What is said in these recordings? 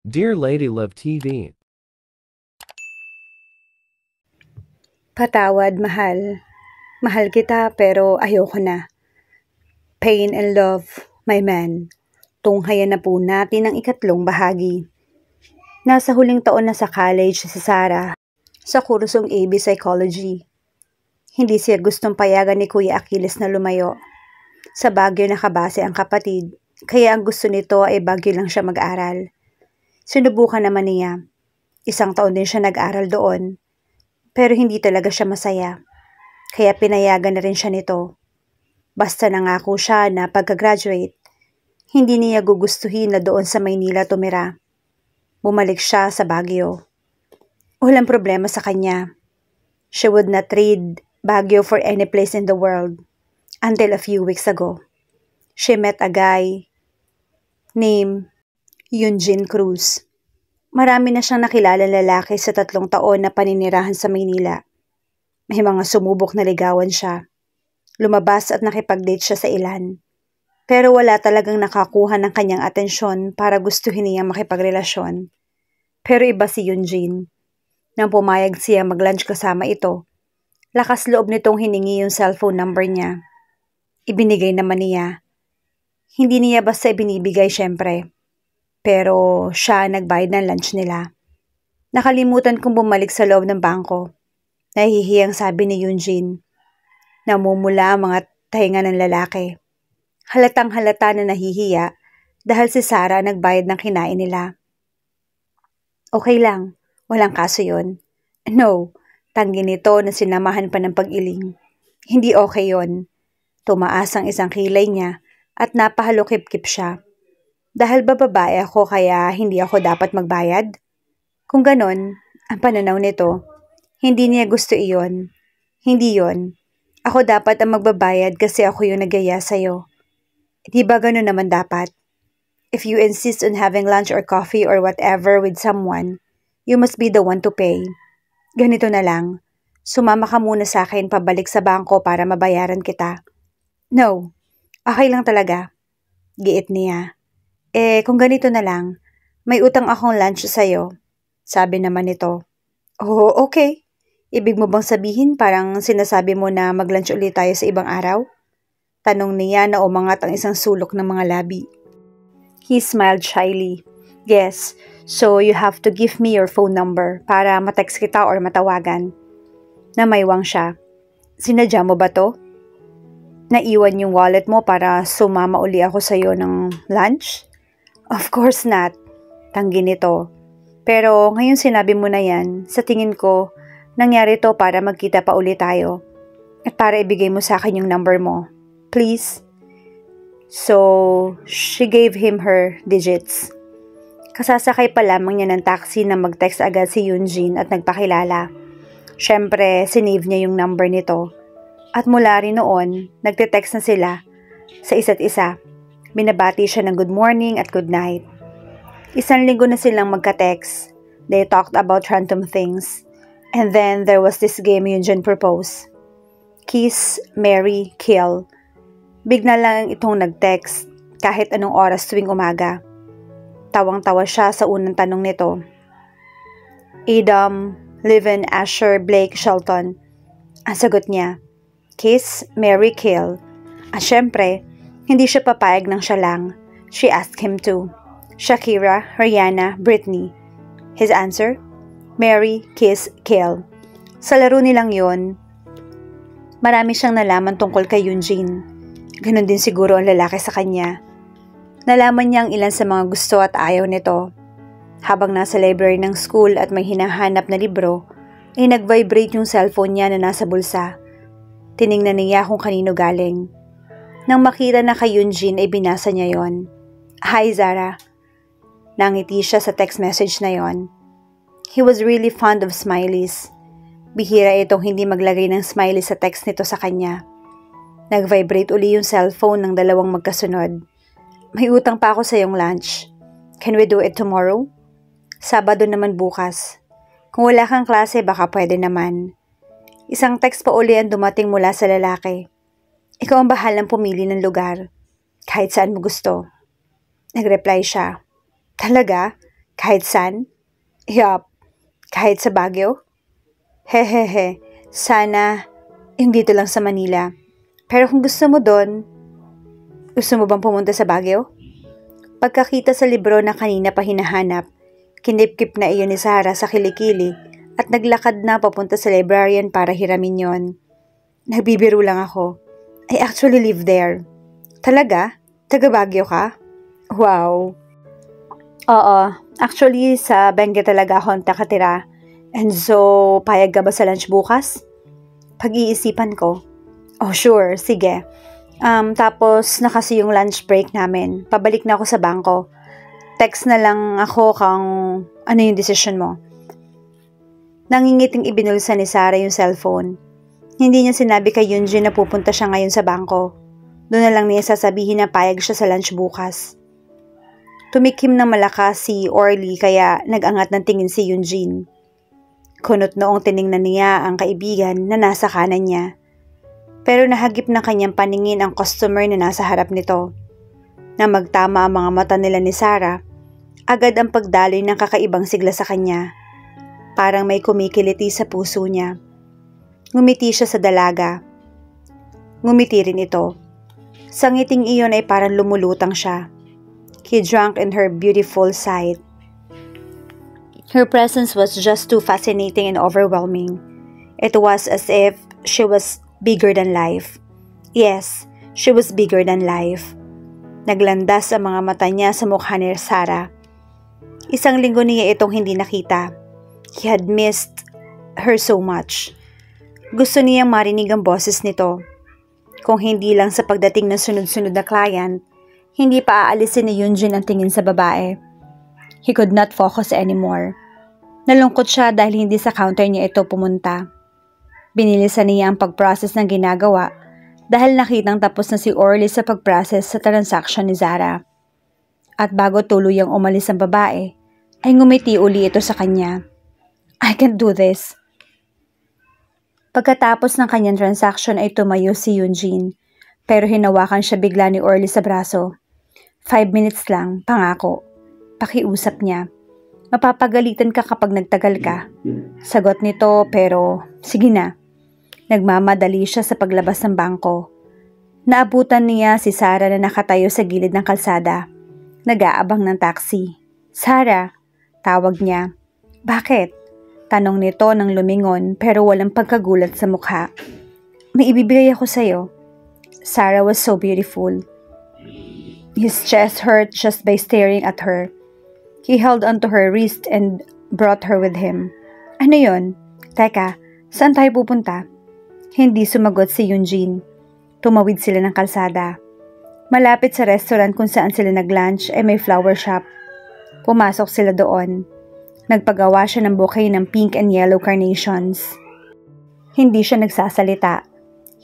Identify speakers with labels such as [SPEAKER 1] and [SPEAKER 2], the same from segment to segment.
[SPEAKER 1] Dear Lady Love TV.
[SPEAKER 2] Patawad, mahal. Mahal kita pero ayoko na. Pain and Love, my man. Tunghayan na po natin ang ikatlong bahagi. Nasa huling taon na sa college si Sarah sa kursong AB Psychology. Hindi siya gustong payagan ni Kuya Achilles na lumayo. Sa Baguio nakabase ang kapatid, kaya ang gusto nito ay Baguio lang siya mag-aral. Sinubukan naman niya. Isang taon din siya nag-aral doon. Pero hindi talaga siya masaya. Kaya pinayagan na rin siya nito. Basta nangako siya na pagka-graduate, hindi niya gugustuhin na doon sa Maynila tumira. Bumalik siya sa Baguio. Walang problema sa kanya. She would not trade Baguio for any place in the world until a few weeks ago. She met a guy named Eugene Cruz. Marami na siyang nakilala lalaki sa 3 taon na paninirahan sa Maynila. May mga sumubok na ligawan siya. Lumabas at nakipag-date siya sa ilan. Pero wala talagang nakakuha ng kanyang atensyon para gustuhin niya makipagrelasyon. Pero iba si Eugene. Nang pumayag siya mag-lunch kasama ito, lakas loob nitong hiningi yung cellphone number niya. Ibinigay naman niya. Hindi niya basta ibinibigay syempre. Pero siya nagbayad ng lunch nila. Nakalimutan kong bumalik sa loob ng bangko. Nahihiyang sabi ni Eugene. Namumula ang mga tahinga ng lalaki. Halatang halata na nahihiya dahil si Sarah nagbayad ng kinain nila. Okay lang, walang kaso yun. No, tanggi nito na sinamahan pa ng pag-iling. Hindi okay yon. Tumaas ang isang kilay niya at napahalukip-kip siya. Dahil ba babae ako kaya hindi ako dapat magbayad? Kung ganon, ang pananaw nito, hindi niya gusto iyon. Hindi yon. Ako dapat ang magbabayad kasi ako yung nagaya sa'yo. Di ba ganon naman dapat? If you insist on having lunch or coffee or whatever with someone, you must be the one to pay. Ganito na lang. Sumama ka muna sa akin pabalik sa bangko para mabayaran kita. No, okay lang talaga. Giit niya. Kung ganito na lang, may utang akong lunch sa'yo. Sabi naman nito. Oh, okay. Ibig mo bang sabihin parang sinasabi mo na mag-lunch ulit tayo sa ibang araw? Tanong niya na umangat ang isang sulok ng mga labi. He smiled shyly. Yes, so you have to give me your phone number para matext kita or matawagan. Namaywang siya. Sinadya mo ba to? Naiwan yung wallet mo para sumama uli ako sa'yo ng lunch? Of course not. Tanggi nito. Pero ngayon sinabi mo na yan, sa tingin ko, nangyari to para magkita pa uli tayo. At para ibigay mo sa akin yung number mo. Please? So, she gave him her digits. Kasasakay pa lamang niya ng taxi na mag-text agad si Eugene at nagpakilala. Syempre, sinave niya yung number nito. At mula rin noon, nagte-text na sila sa isa't isa. Binabati siya ng good morning at good night. 1 linggo na silang magka-text. They talked about random things. And then there was this game Eugene proposed. Kiss, marry, kill. Bigla lang itong nag-text kahit anong oras tuwing umaga. Tawang-tawa siya sa unang tanong nito. Adam, Livin, Asher, Blake, Shelton. Ang sagot niya, kiss, marry, kill. At syempre, hindi siya papayag ng siya lang. She asked him to. Shakira, Rihanna, Britney. His answer? Marry, kiss, kill. Sa laro nilang yon, marami siyang nalaman tungkol kay Eugene. Ganon din siguro ang lalaki sa kanya. Nalaman niya ang ilan sa mga gusto at ayaw nito. Habang nasa library ng school at may hinahanap na libro, ay nag-vibrate yung cellphone niya na nasa bulsa. Tiningnan niya kung kanino galing. Nang makita na kay Eugene ay binasa niya yon. Hi Zara. Nangiti siya sa text message na yon. He was really fond of smileys. Bihira itong hindi maglagay ng smiley sa text nito sa kanya. Nag-vibrate uli yung cellphone ng dalawang magkasunod. May utang pa ako sa iyong lunch. Can we do it tomorrow? Sabado naman bukas. Kung wala kang klase baka pwede naman. Isang text pa uli ang dumating mula sa lalaki. Ikaw ang bahalang pumili ng lugar. Kahit saan mo gusto. Nag-reply siya. Talaga? Kahit saan? Yup, kahit sa Baguio? Hehehe, sana yung dito lang sa Manila. Pero kung gusto mo gusto mo bang pumunta sa Baguio? Pagkakita sa libro na kanina pa hinahanap, kinipkip na iyon ni Sarah sa kilikili at naglakad na papunta sa librarian para hiramin yon. Nagbibiro lang ako. I actually live there. Talaga? Taga Baguio ka? Wow. Oo, actually sa Benguet talaga ako nakatira. And so, payag ka ba sa lunch bukas? Pag-iisipan ko. Oh sure, sige. Tapos na kasi yung lunch break namin. Pabalik na ako sa bangko. Text na lang ako kung ano yung decision mo. Nangingiting ibinulsa ni Sarah yung cellphone. Hindi niya sinabi kay Yunjin na pupunta siya ngayon sa bangko. Doon na lang niya sasabihin na payag siya sa lunch bukas. Tumikim ng malakas si Orly kaya nag-angat ng tingin si Yunjin. Kunot noong tiningnan niya ang kaibigan na nasa kanan niya. Pero nahagip ng kanyang paningin ang customer na nasa harap nito. Na magtama ang mga mata nila ni Sarah, agad ang pagdaloy ng kakaibang sigla sa kanya. Parang may kumikiliti sa puso niya. Ngumiti siya sa dalaga. Ngumiti rin ito. Sa ngiting iyon ay parang lumulutang siya. He drank in her beautiful sight. Her presence was just too fascinating and overwhelming. It was as if she was bigger than life. Yes, she was bigger than life. Naglandas ang mga mata niya sa mukha ni Sarah. Isang linggo niya itong hindi nakita. He had missed her so much. Gusto niyang marinig ang boses nito. Kung hindi lang sa pagdating ng sunod-sunod na client, hindi pa aalisin ni Yunjin ang tingin sa babae. He could not focus anymore. Nalungkot siya dahil hindi sa counter niya ito pumunta. Binilisan niya ang pag-process ng ginagawa dahil nakitang tapos na si Orly sa pag-process sa transaction ni Zara. At bago tuluyang umalis ang babae, ay ngumiti uli ito sa kanya. I can't do this. Pagkatapos ng kanyang transaction ay tumayo si Yunjin, pero hinawakan siya bigla ni Orly sa braso. 5 minutes lang, pangako. Pakiusap niya. Mapapagalitan ka kapag nagtagal ka. Sagot nito pero sige na. Nagmamadali siya sa paglabas ng bangko. Naabutan niya si Sarah na nakatayo sa gilid ng kalsada. Nag-aabang ng taxi. Sarah, tawag niya. Bakit? Tanong nito nang lumingon pero walang pagkagulat sa mukha. May ibibigay ako sa'yo. Sarah was so beautiful. His chest hurt just by staring at her. He held onto her wrist and brought her with him. Ano yon? Teka, saan tayo pupunta? Hindi sumagot si Yunjin. Tumawid sila ng kalsada. Malapit sa restaurant kung saan sila nag-lunch ay may flower shop. Pumasok sila doon. Nagpagawa siya ng bouquet ng pink and yellow carnations. Hindi siya nagsasalita.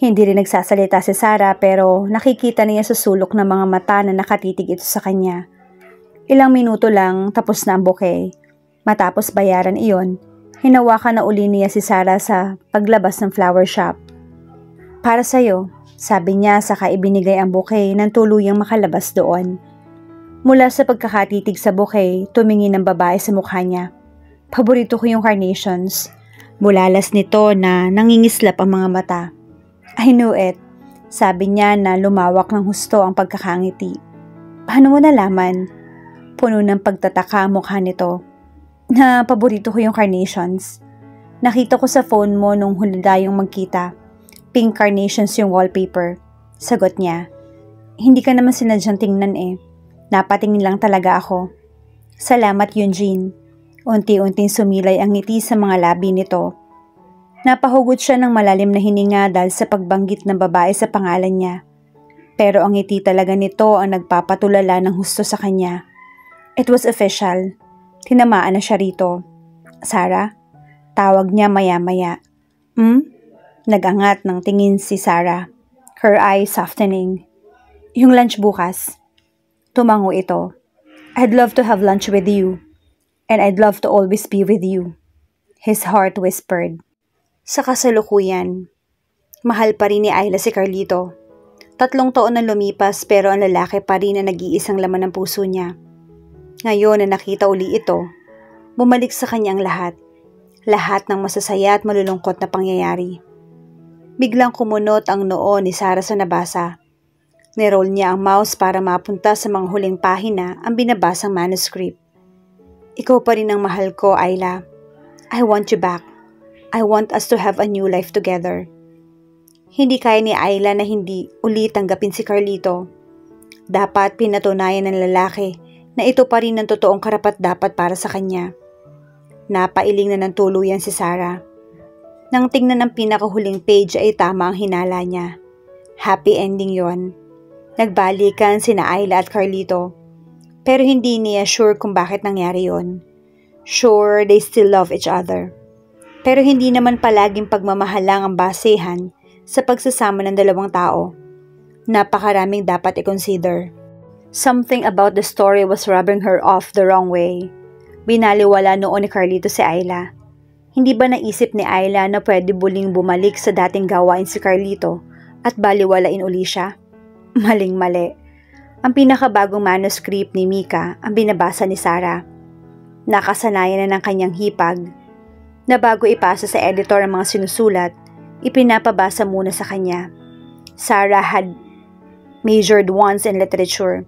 [SPEAKER 2] Hindi rin nagsasalita si Sarah pero nakikita niya sa sulok ng mga mata na nakatitig ito sa kanya. Ilang minuto lang tapos na ang bouquet. Matapos bayaran iyon, hinawakan na uli niya si Sarah sa paglabas ng flower shop. Para sa'yo, sabi niya saka ibinigay ang bouquet nang tuluyang makalabas doon. Mula sa pagkakatitig sa bouquet, tumingin ang babae sa mukha niya. Paborito ko yung carnations. Bulalas nito na nangingislap ang mga mata. I knew it, sabi niya na lumawak ng husto ang pagkakangiti. Paano mo nalaman? Puno ng pagtataka ang mukha nito. Na paborito ko yung carnations. Nakita ko sa phone mo nung huli tayong magkita. Pink carnations yung wallpaper. Sagot niya. Hindi ka naman sinadyang tingnan eh. Napatingin lang talaga ako. Salamat Yunjin. Unti-unting sumilay ang ngiti sa mga labi nito. Napahugot siya ng malalim na hininga dahil sa pagbanggit ng babae sa pangalan niya. Pero ang ngiti talaga nito ang nagpapatulala ng husto sa kanya. It was official. Tinamaan na siya rito. Sarah? Tawag niya maya-maya. Nagangat ng tingin si Sarah. Her eyes softening. Yung lunch bukas. Tumango ito. I'd love to have lunch with you. And I'd love to always be with you. His heart whispered. Sa kasalukuyan, mahal pa rin ni Ayla si Carlito. 3 taon na lumipas pero ang lalaki pa rin na nag-iisang laman ng puso niya. Ngayon na nakita uli ito, bumalik sa kanya ang lahat. Lahat ng masasaya at malulungkot na pangyayari. Biglang kumunot ang noo ni Sarah sa nabasa. Niroll niya ang mouse para mapunta sa mga huling pahina ang binabasang manuscript. Ikaw pa rin ang mahal ko, Ayla. I want you back. I want us to have a new life together. Hindi kaya ni Ayla na hindi ulit tanggapin si Carlito. Dapat pinatunayan ng lalaki na ito pa rin ang totoong karapat-dapat para sa kanya. Napailing na ng tuluyan si Sarah. Nang tingnan ang pinakahuling page ay tama ang hinala niya. Happy ending yon. Nagbalikan sina Ayla at Carlito. Pero hindi niya sure kung bakit nangyari yon. Sure, they still love each other. Pero hindi naman palaging pagmamahal lang ang basehan sa pagsasama ng dalawang tao. Napakaraming dapat i-consider. Something about the story was rubbing her off the wrong way. Binaliwala noon ni Carlito si Ayla. Hindi ba naisip ni Ayla na pwede buling bumalik sa dating gawain si Carlito at baliwalain uli siya? Maling-mali. Ang pinakabagong manuscript ni Mika ang binabasa ni Sarah. Nakasanayan na ng kanyang hipag na bago ipasa sa editor ang mga sinusulat, ipinapabasa muna sa kanya. Sarah had majored once in literature,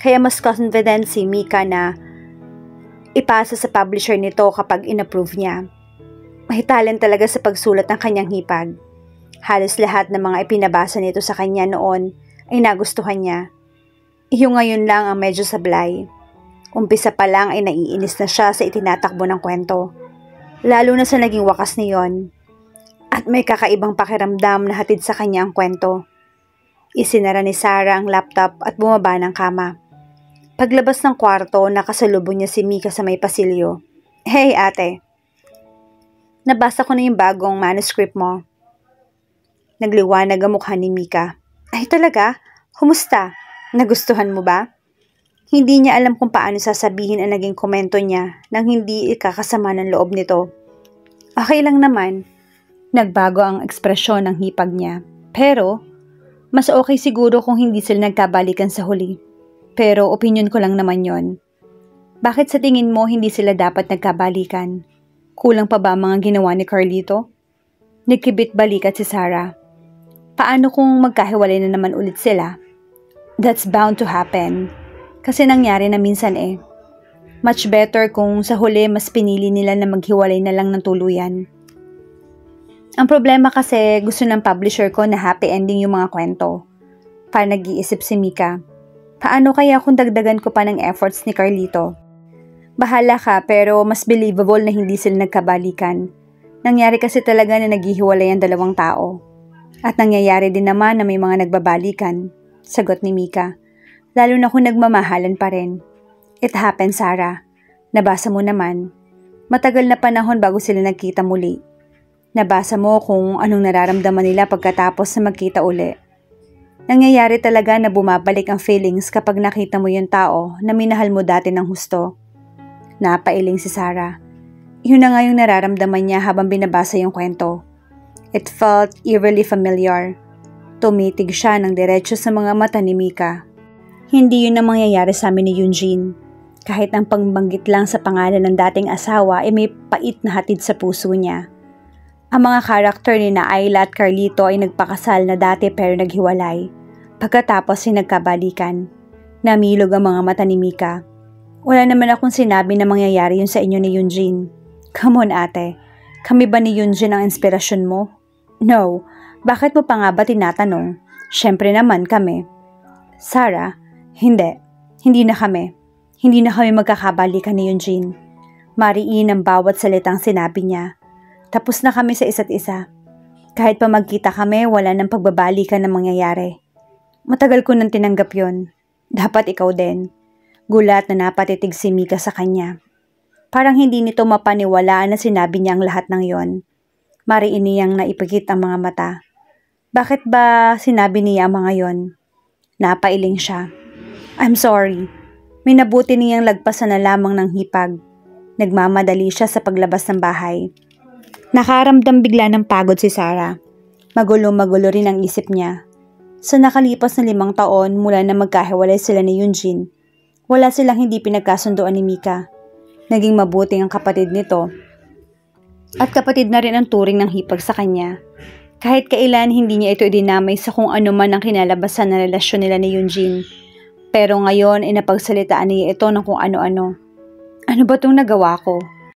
[SPEAKER 2] kaya mas confident si Mika na ipasa sa publisher nito kapag inapprove niya. May talent talaga sa pagsulat ng kanyang hipag. Halos lahat ng mga ipinabasa nito sa kanya noon ay nagustuhan niya. Iyo ngayon lang ang medyo sablay. Umpisa pa lang ay naiinis na siya sa itinatakbo ng kwento. Lalo na sa naging wakas niyon. At may kakaibang pakiramdam na hatid sa kanya ang kwento. Isinara ni Sarah ang laptop at bumaba ng kama. Paglabas ng kwarto, nakasalubong niya si Mika sa may pasilyo. Hey ate, nabasa ko na yung bagong manuscript mo. Nagliwanag ang mukha ni Mika. Ay talaga? Kumusta? Nagustuhan mo ba? Hindi niya alam kung paano sasabihin ang naging komento niya nang hindi ikakasama ng loob nito. Okay lang naman. Nagbago ang ekspresyon ng hipag niya. Pero, mas okay siguro kung hindi sila nagkabalikan sa huli. Pero opinion ko lang naman yon. Bakit sa tingin mo hindi sila dapat nagkabalikan? Kulang pa ba ang mga ginawa ni Carlito? Nagkibit-balikat si Sarah. Paano kung magkahiwalay na naman ulit sila? That's bound to happen. Kasi nangyari na minsan eh. Much better kung sa huli mas pinili nila na maghiwalay na lang ng tuluyan. Ang problema kasi gusto ng publisher ko na happy ending yung mga kwento. Pa nag-iisip si Mika. Paano kaya kung dagdagan ko pa ng efforts ni Carlito? Bahala ka pero mas believable na hindi sila nagkabalikan. Nangyari kasi talaga na naghihiwalay ang dalawang tao. At nangyayari din naman na may mga nagbabalikan, sagot ni Mika. Lalo na kung nagmamahalan pa rin. It happened, Sarah. Nabasa mo naman. Matagal na panahon bago sila nagkita muli. Nabasa mo kung anong nararamdaman nila pagkatapos na magkita uli. Nangyayari talaga na bumabalik ang feelings kapag nakita mo yung tao na minahal mo dati ng husto. Napailing si Sarah. Yun na nga yung nararamdaman niya habang binabasa yung kwento. It felt eerily familiar. Tumitig siya ng diretso sa mga mata ni Mika. Hindi yun ang mangyayari sa amin ni Eugene. Kahit ang pagbanggit lang sa pangalan ng dating asawa ay may pait na hatid sa puso niya. Ang mga karakter ni na Ayla at Carlito ay nagpakasal na dati pero naghiwalay. Pagkatapos ay nagkabalikan. Namilog ang mga mata ni Mika. Wala naman akong sinabi na mangyayari yun sa inyo ni Eugene. Come on ate, kami ba ni Eugene ang inspirasyon mo? No, bakit mo pa nga ba tinatanong? Siyempre naman kami. Sarah, hindi. Hindi na kami. Hindi na kami magkakabalikan ni Eugene. Mariin ang bawat salitang sinabi niya. Tapos na kami sa isa't isa. Kahit pa magkita kami, wala nang pagbabalikan na mangyayari. Matagal ko nang tinanggap yon. Dapat ikaw din. Gulat na napatitig si Mika sa kanya. Parang hindi nito mapaniwalaan na sinabi niya ang lahat ng yon. Mariin niyang naipikit ang mga mata. Bakit ba sinabi niya ang mga yon? Napailing siya. I'm sorry. Minabuti niyang lagpasan na lamang ng hipag. Nagmamadali siya sa paglabas ng bahay. Nakaramdam bigla ng pagod si Sarah. Magulo-magulo rin ang isip niya. Sa nakalipas na 5 taon mula na magkahiwalay sila ni Eugene, Wala silang hindi pinagkasundoan ni Mika. Naging mabuting ang kapatid nito. At kapatid na rin ang turing ng hipag sa kanya. Kahit kailan hindi niya ito idinamay sa kung ano man ang kinalabasan na relasyon nila ni Eugene. Pero ngayon ay napagsalitaan niya ito ng kung ano-ano. Ano ba itong nagawa ko?